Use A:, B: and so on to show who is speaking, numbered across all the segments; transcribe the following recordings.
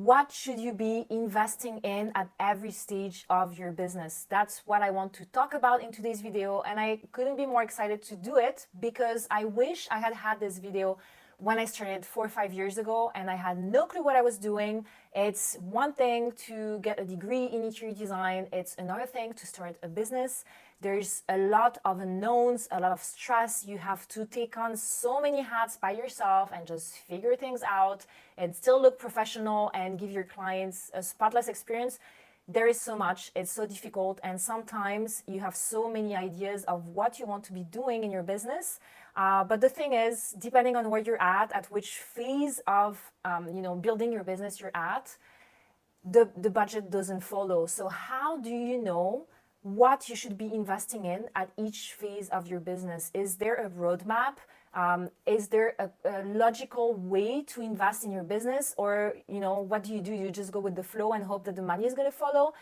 A: what should you be investing in at every stage of your business? That's what I want to talk about in today's video, and I couldn't be more excited to do it because I wish I had had this video when I started 4 or 5 years ago and I had no clue what I was doing. It's one thing to get a degree in interior design, it's another thing to start a business. There's a lot of unknowns, a lot of stress. You have to take on so many hats by yourself and just figure things out and still look professional and give your clients a spotless experience. There is so much, it's so difficult, and sometimes you have so many ideas of what you want to be doing in your business. But the thing is, depending on where you're at which phase of building your business you're at, the budget doesn't follow. So how do you know what you should be investing in at each phase of your business? Is there a roadmap? Is there a logical way to invest in your business? Or, what do? You just go with the flow and hope that the money is going to follow?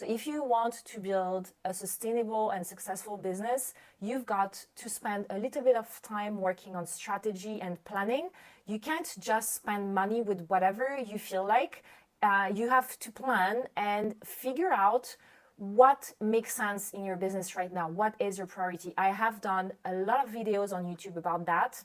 A: If you want to build a sustainable and successful business, you've got to spend a little bit of time working on strategy and planning. You can't just spend money with whatever you feel like. You have to plan and figure out what makes sense in your business right now. What is your priority? I have done a lot of videos on YouTube about that.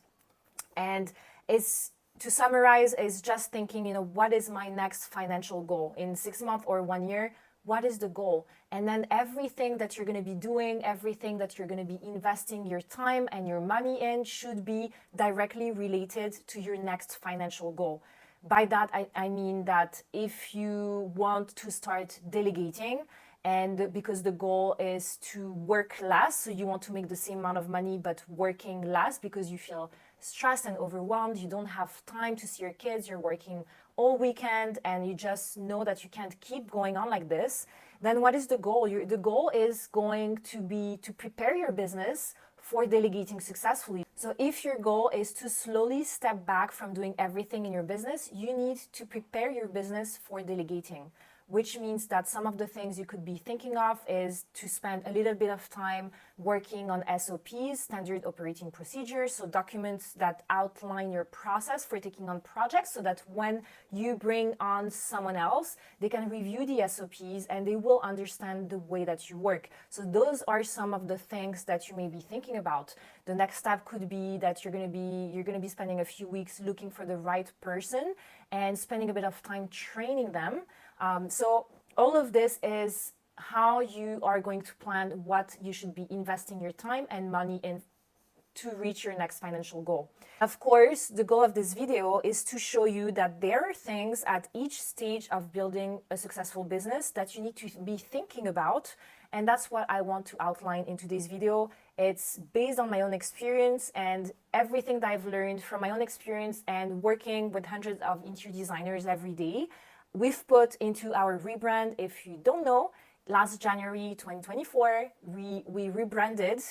A: And to summarize, is just thinking, what is my next financial goal in 6 months or 1 year? What is the goal? And then everything that you're going to be doing, everything that you're going to be investing your time and your money in should be directly related to your next financial goal. By that, I mean that if you want to start delegating, and because the goal is to work less, so you want to make the same amount of money but working less because you feel stressed and overwhelmed, you don't have time to see your kids, you're working all weekend and you just know that you can't keep going on like this, then what is the goal? The goal is going to be to prepare your business for delegating successfully. So if your goal is to slowly step back from doing everything in your business, you need to prepare your business for delegating, which means that some of the things you could be thinking of is to spend a little bit of time working on SOPs, standard operating procedures, so documents that outline your process for taking on projects so that when you bring on someone else, they can review the SOPs and they will understand the way that you work. So those are some of the things that you may be thinking about. The next step could be that you're going to be spending a few weeks looking for the right person and spending a bit of time training them. So all of this is how you are going to plan what you should be investing your time and money in to reach your next financial goal. Of course, the goal of this video is to show you that there are things at each stage of building a successful business that you need to be thinking about. And that's what I want to outline in today's video. It's based on my own experience and everything that I've learned from my own experience and working with hundreds of interior designers every day. We've put into our rebrand. If you don't know, last January 2024, we rebranded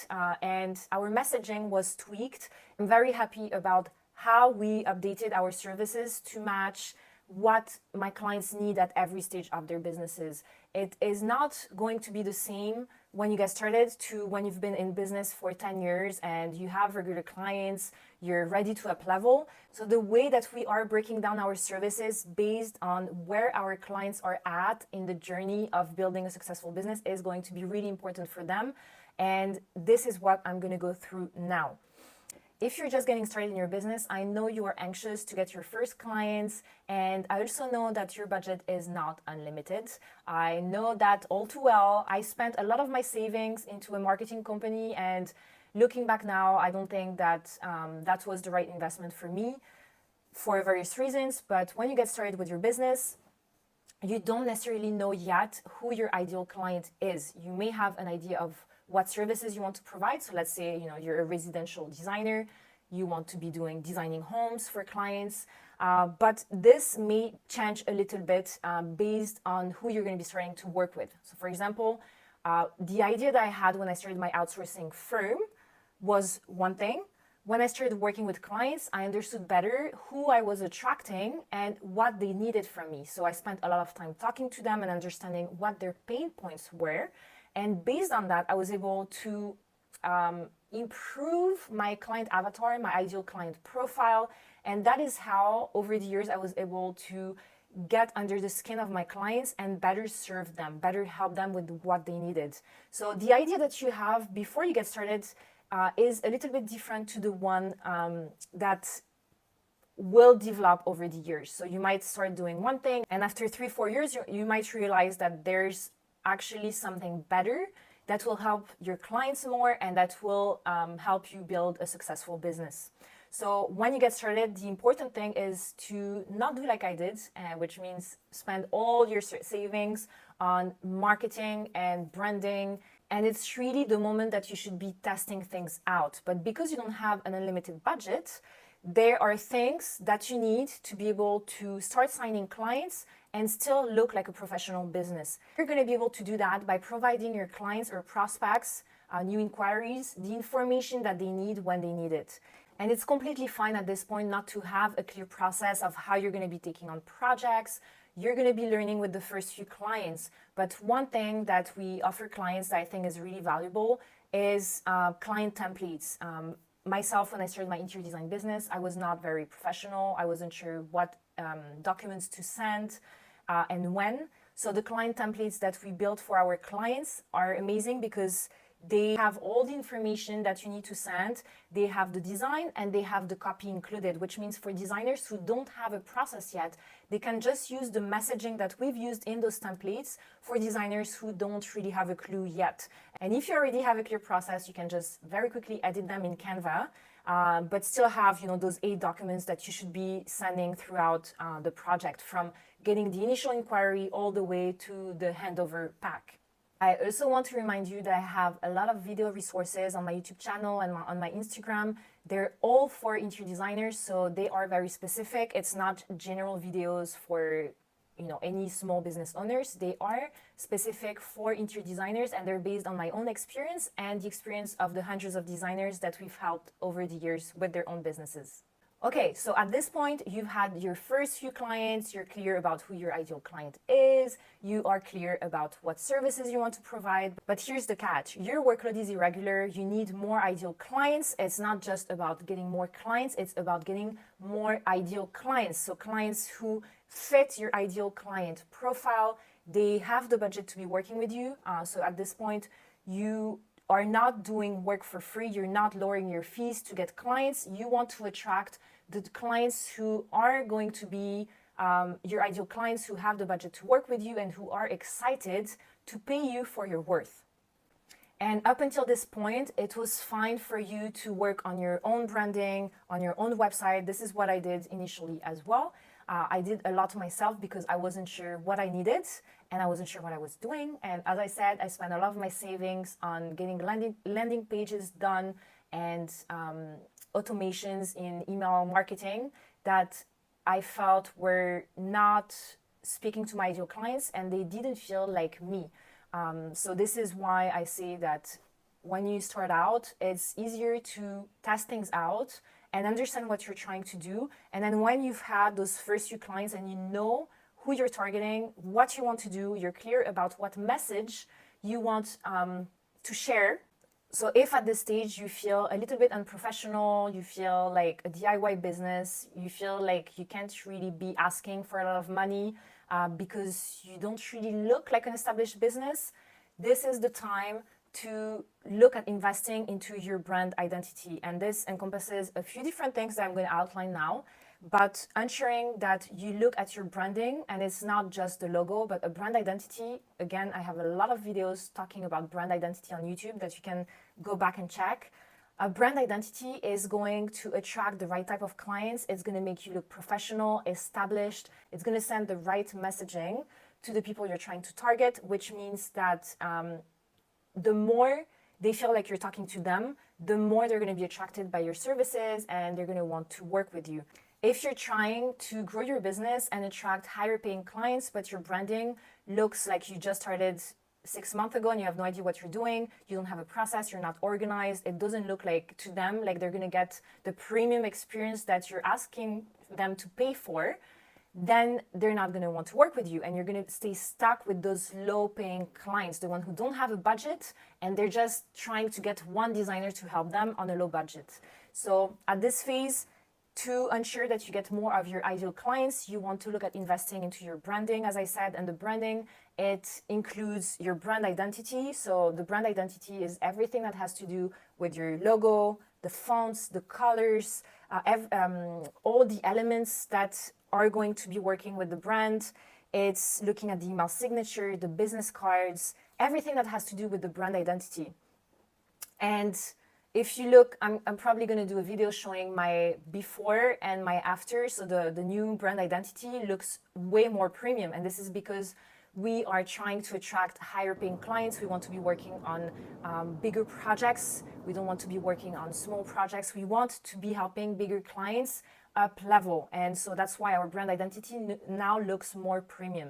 A: and our messaging was tweaked. I'm very happy about how we updated our services to match what my clients need at every stage of their businesses. It is not going to be the same when you get started to when you've been in business for 10 years and you have regular clients, you're ready to Uplevel. So the way that we are breaking down our services based on where our clients are at in the journey of building a successful business is going to be really important for them. And this is what I'm going to go through now. If you're just getting started in your business, I know you are anxious to get your first clients, and I also know that your budget is not unlimited. I know that all too well. I spent a lot of my savings into a marketing company, and looking back now, I don't think that that was the right investment for me for various reasons. But when you get started with your business, you don't necessarily know yet who your ideal client is. You may have an idea of what services you want to provide. So let's say, you're a residential designer, you want to be designing homes for clients, but this may change a little bit based on who you're going to be starting to work with. So for example, the idea that I had when I started my outsourcing firm was one thing. When I started working with clients, I understood better who I was attracting and what they needed from me. So I spent a lot of time talking to them and understanding what their pain points were. And based on that, I was able to improve my client avatar, my ideal client profile. And that is how, over the years, I was able to get under the skin of my clients and better serve them, better help them with what they needed. So the idea that you have before you get started is a little bit different to the one that will develop over the years. So you might start doing one thing, and after 3-4 years, you might realize that there's actually something better that will help your clients more and that will help you build a successful business. So when you get started, the important thing is to not do like I did, which means spend all your savings on marketing and branding. And it's really the moment that you should be testing things out. But because you don't have an unlimited budget, there are things that you need to be able to start signing clients and still look like a professional business. You're going to be able to do that by providing your clients or prospects, new inquiries, the information that they need when they need it. And it's completely fine at this point not to have a clear process of how you're going to be taking on projects. You're going to be learning with the first few clients. But one thing that we offer clients that I think is really valuable is client templates. Myself, when I started my interior design business, I was not very professional. I wasn't sure what documents to send and when. So the client templates that we built for our clients are amazing because they have all the information that you need to send. They have the design and they have the copy included, which means for designers who don't have a process yet, they can just use the messaging that we've used in those templates for designers who don't really have a clue yet. And if you already have a clear process, you can just very quickly edit them in Canva, but still have, those 8 documents that you should be sending throughout the project, from getting the initial inquiry all the way to the handover pack. I also want to remind you that I have a lot of video resources on my YouTube channel and on my Instagram. They're all for interior designers, so they are very specific. It's not general videos for any small business owners. They are specific for interior designers, and they're based on my own experience and the experience of the hundreds of designers that we've helped over the years with their own businesses. Okay, so at this point, you've had your first few clients, you're clear about who your ideal client is, you are clear about what services you want to provide, but here's the catch. Your workload is irregular, you need more ideal clients. It's not just about getting more clients, it's about getting more ideal clients. So clients who fit your ideal client profile, they have the budget to be working with you. So at this point, you are not doing work for free. You're not lowering your fees to get clients. You want to attract the clients who are going to be your ideal clients, who have the budget to work with you and who are excited to pay you for your worth. And up until this point, it was fine for you to work on your own branding, on your own website. This is what I did initially as well. I did a lot myself because I wasn't sure what I needed and I wasn't sure what I was doing. And as I said, I spent a lot of my savings on getting landing pages done and automations in email marketing that I felt were not speaking to my ideal clients and they didn't feel like me. So this is why I say that when you start out, it's easier to test things out and understand what you're trying to do. And then when you've had those first few clients and you know who you're targeting, what you want to do, you're clear about what message you want to share. So if at this stage you feel a little bit unprofessional, you feel like a DIY business, you feel like you can't really be asking for a lot of money because you don't really look like an established business, this is the time to look at investing into your brand identity. And this encompasses a few different things that I'm going to outline now, but ensuring that you look at your branding and it's not just the logo, but a brand identity. Again, I have a lot of videos talking about brand identity on YouTube that you can go back and check. A brand identity is going to attract the right type of clients. It's going to make you look professional, established. It's going to send the right messaging to the people you're trying to target, which means that the more they feel like you're talking to them, the more they're going to be attracted by your services and they're going to want to work with you. If you're trying to grow your business and attract higher paying clients, but your branding looks like you just started 6 months ago and you have no idea what you're doing, you don't have a process, you're not organized, it doesn't look like to them like they're going to get the premium experience that you're asking them to pay for, then they're not going to want to work with you, and you're going to stay stuck with those low paying clients, the ones who don't have a budget and they're just trying to get one designer to help them on a low budget. So at this phase, to ensure that you get more of your ideal clients, you want to look at investing into your branding, as I said. And the branding, it includes your brand identity. So the brand identity is everything that has to do with your logo, the fonts, the colors, all the elements that are going to be working with the brand. It's looking at the email signature, the business cards, everything that has to do with the brand identity. And if you look, I'm probably going to do a video showing my before and my after. So the new brand identity looks way more premium. And this is because we are trying to attract higher paying clients. We want to be working on bigger projects. We don't want to be working on small projects. We want to be helping bigger clients up level. And so that's why our brand identity now looks more premium.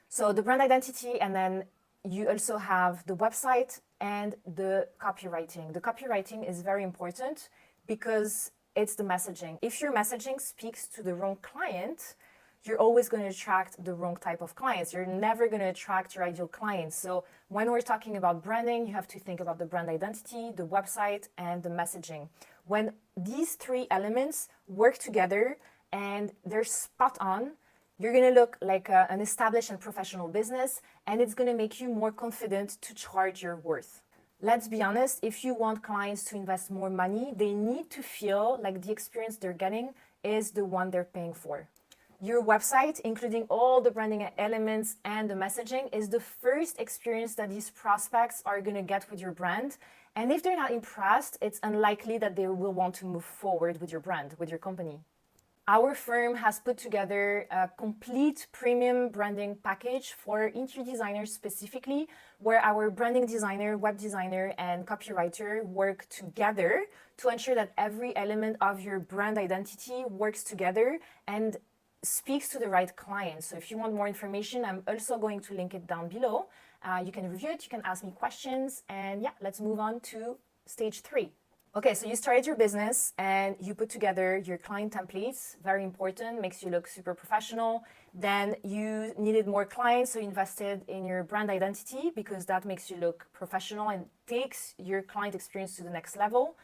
A: So the brand identity, and then you also have the website and the copywriting. The copywriting is very important because it's the messaging. If your messaging speaks to the wrong client, you're always going to attract the wrong type of clients. You're never going to attract your ideal clients. So when we're talking about branding, you have to think about the brand identity, the website, and the messaging. When these three elements work together and they're spot on, you're going to look like an established and professional business, and it's going to make you more confident to charge your worth. Let's be honest, if you want clients to invest more money, they need to feel like the experience they're getting is the one they're paying for. Your website, including all the branding elements and the messaging, is the first experience that these prospects are going to get with your brand. And if they're not impressed, it's unlikely that they will want to move forward with your brand, with your company. Our firm has put together a complete premium branding package for interior designers specifically, where our branding designer, web designer, and copywriter work together to ensure that every element of your brand identity works together and speaks to the right client. So if you want more information, I'm also going to link it down below. You can review it, you can ask me questions, and yeah, let's move on to stage 3. Okay, so you started your business and you put together your client templates, very important, makes you look super professional. Then you needed more clients, so you invested in your brand identity because that makes you look professional and takes your client experience to the next level.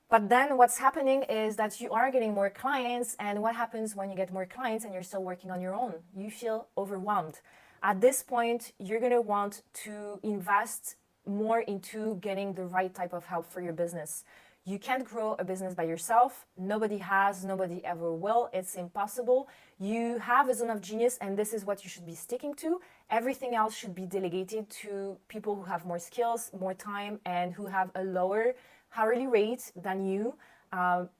A: But then what's happening is that you are getting more clients, and what happens when you get more clients and you're still working on your own? You feel overwhelmed. At this point, you're going to want to invest more into getting the right type of help for your business. You can't grow a business by yourself. Nobody has, nobody ever will. It's impossible. You have a zone of genius, and this is what you should be sticking to. Everything else should be delegated to people who have more skills, more time, and who have a lower hourly rate than you,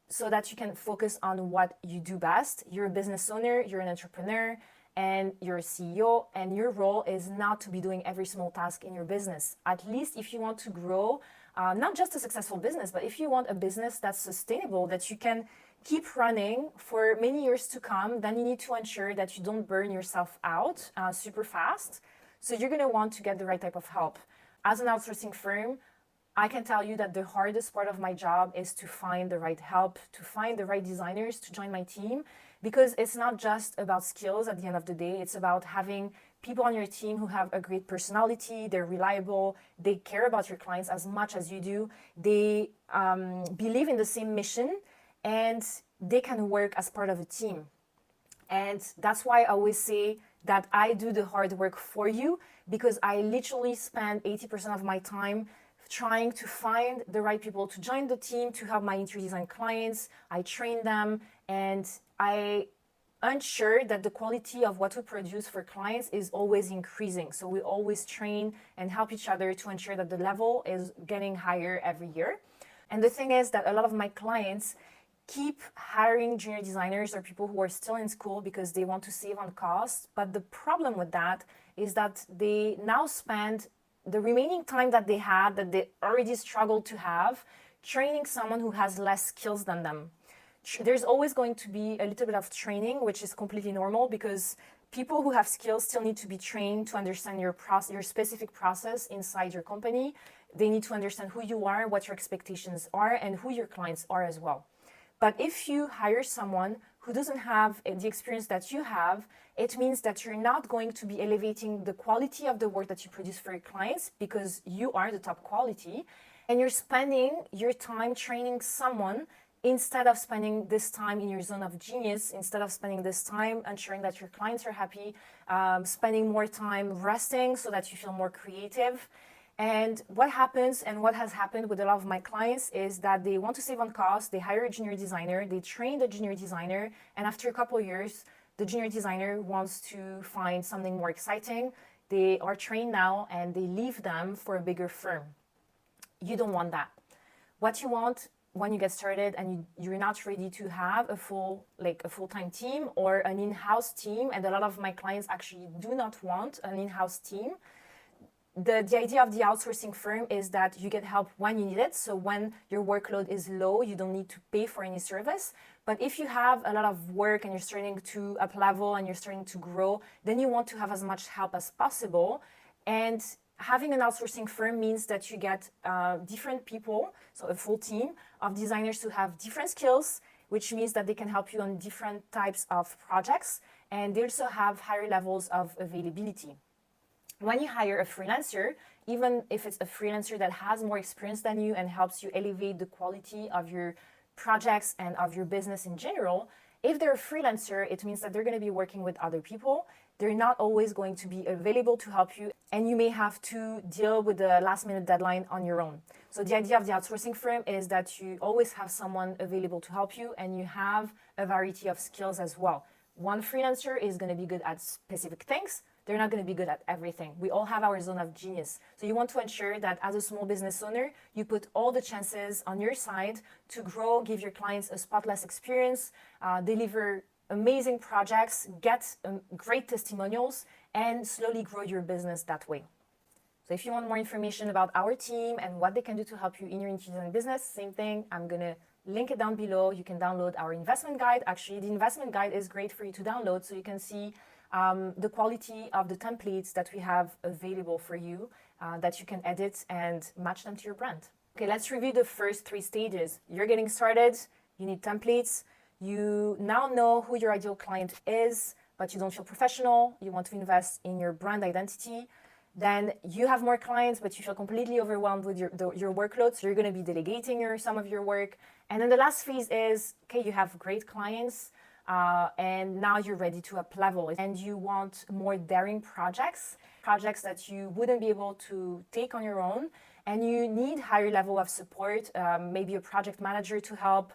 A: so that you can focus on what you do best. You're a business owner, you're an entrepreneur, and you're a CEO, and your role is not to be doing every small task in your business. At least if you want to grow, not just a successful business, but if you want a business that's sustainable, that you can keep running for many years to come, then you need to ensure that you don't burn yourself out super fast. So you're going to want to get the right type of help. As an outsourcing firm, I can tell you that the hardest part of my job is to find the right help, to find the right designers to join my team, because it's not just about skills at the end of the day. It's about having people on your team who have a great personality, they're reliable, they care about your clients as much as you do, they believe in the same mission, and they can work as part of a team. And that's why I always say that I do the hard work for you, because I literally spend 80% of my time trying to find the right people to join the team, to help my interior design clients. I train them, and I ensure that the quality of what we produce for clients is always increasing. So we always train and help each other to ensure that the level is getting higher every year. And the thing is that a lot of my clients keep hiring junior designers or people who are still in school because they want to save on costs. But the problem with that is that they now spend the remaining time that they had, that they already struggled to have, training someone who has less skills than them. There's always going to be a little bit of training, which is completely normal, because people who have skills still need to be trained to understand your specific process inside your company. They need to understand who you are, what your expectations are, and who your clients are as well. But if you hire someone who doesn't have the experience that you have, it means that you're not going to be elevating the quality of the work that you produce for your clients because you are the top quality. And you're spending your time training someone instead of spending this time in your zone of genius, instead of spending this time ensuring that your clients are happy, spending more time resting so that you feel more creative. And what happens and what has happened with a lot of my clients is that they want to save on cost. They hire a junior designer, they train the junior designer, and after a couple of years, the junior designer wants to find something more exciting. They are trained now and they leave them for a bigger firm. You don't want that. What you want when you get started and you're not ready to have a full-time team or an in-house team, and a lot of my clients actually do not want an in-house team. The idea of the outsourcing firm is that you get help when you need it. So when your workload is low, you don't need to pay for any service. But if you have a lot of work and you're starting to up level and you're starting to grow, then you want to have as much help as possible. And having an outsourcing firm means that you get different people, so a full team of designers who have different skills, which means that they can help you on different types of projects. And they also have higher levels of availability. When you hire a freelancer, even if it's a freelancer that has more experience than you and helps you elevate the quality of your projects and of your business in general, if they're a freelancer, it means that they're going to be working with other people. They're not always going to be available to help you, and you may have to deal with the last minute deadline on your own. So the idea of the outsourcing firm is that you always have someone available to help you, and you have a variety of skills as well. One freelancer is going to be good at specific things. They're not going to be good at everything. We all have our zone of genius. So you want to ensure that as a small business owner, you put all the chances on your side to grow, give your clients a spotless experience, deliver amazing projects, get great testimonials, and slowly grow your business that way. So if you want more information about our team and what they can do to help you in your interior design business, same thing, I'm going to link it down below. You can download our investment guide. Actually, the investment guide is great for you to download so you can see the quality of the templates that we have available for you that you can edit and match them to your brand. Okay, let's review the first 3 stages. You're getting started, you need templates, you now know who your ideal client is, but you don't feel professional, you want to invest in your brand identity. Then you have more clients, but you feel completely overwhelmed with your workload, so you're going to be delegating some of your work. And then the last phase is, okay, you have great clients, and now you're ready to up level and you want more daring projects that you wouldn't be able to take on your own, and you need higher level of support, maybe a project manager to help,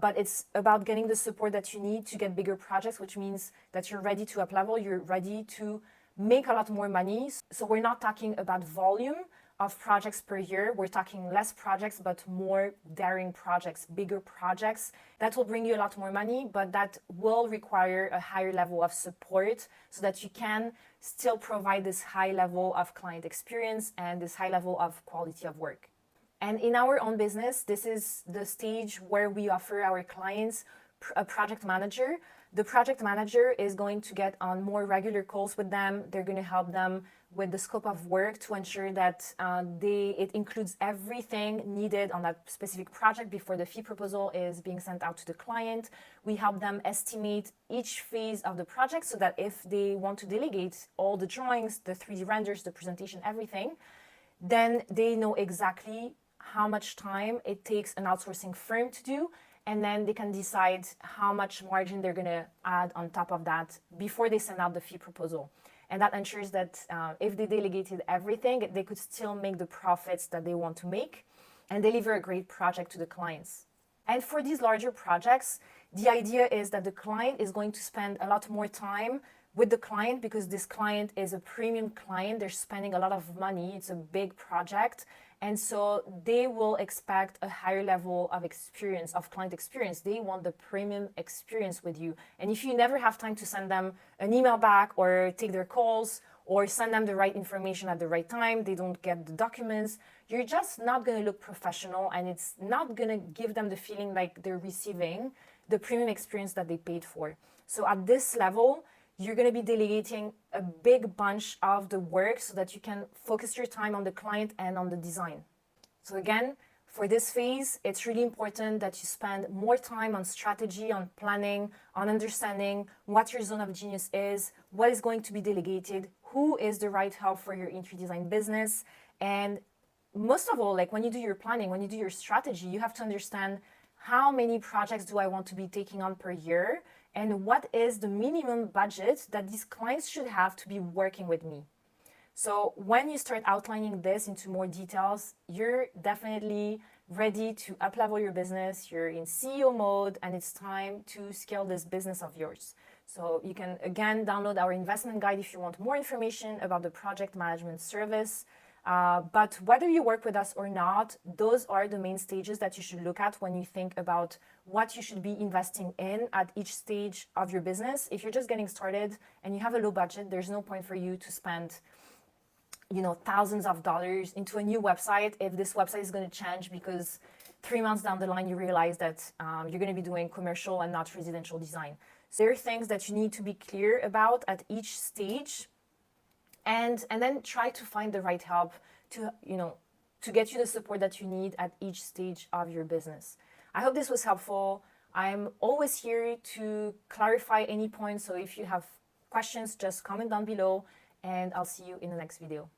A: but it's about getting the support that you need to get bigger projects, which means that you're ready to up level, you're ready to make a lot more money. So we're not talking about volume of projects per year. We're talking less projects, but more daring projects, bigger projects that will bring you a lot more money, but that will require a higher level of support so that you can still provide this high level of client experience and this high level of quality of work. And in our own business, this is the stage where we offer our clients a project manager. The project manager is going to get on more regular calls with them. They're going to help them with the scope of work to ensure that it includes everything needed on that specific project before the fee proposal is being sent out to the client. We help them estimate each phase of the project so that if they want to delegate all the drawings, the 3D renders, the presentation, everything, then they know exactly how much time it takes an outsourcing firm to do, and then they can decide how much margin they're going to add on top of that before they send out the fee proposal. And that ensures that if they delegated everything, they could still make the profits that they want to make and deliver a great project to the clients. And for these larger projects, the idea is that the client is going to spend a lot more time with the client because this client is a premium client. They're spending a lot of money. It's a big project. And so they will expect a higher level of experience, of client experience. They want the premium experience with you. And if you never have time to send them an email back or take their calls or send them the right information at the right time, they don't get the documents, you're just not going to look professional, and it's not going to give them the feeling like they're receiving the premium experience that they paid for. So at this level, you're going to be delegating a big bunch of the work so that you can focus your time on the client and on the design. So again, For this phase, it's really important that you spend more time on strategy, on planning, on understanding what your zone of genius is, what is going to be delegated, who is the right help for your interior design business. And most of all, like when you do your planning, when you do your strategy, you have to understand how many projects do I want to be taking on per year, and what is the minimum budget that these clients should have to be working with me. So when you start outlining this into more details, you're definitely ready to uplevel your business. You're in CEO mode, and it's time to scale this business of yours. So you can again download our investment guide if you want more information about the project management service. But whether you work with us or not, those are the main stages that you should look at when you think about what you should be investing in at each stage of your business. If you're just getting started and you have a low budget, there's no point for you to spend thousands of dollars into a new website if this website is going to change because 3 months down the line you realize that you're going to be doing commercial and not residential design. So there are things that you need to be clear about at each stage, and then try to find the right help to get you the support that you need at each stage of your business. I hope this was helpful. I'm always here to clarify any points, so if you have questions, just comment down below, and I'll see you in the next video.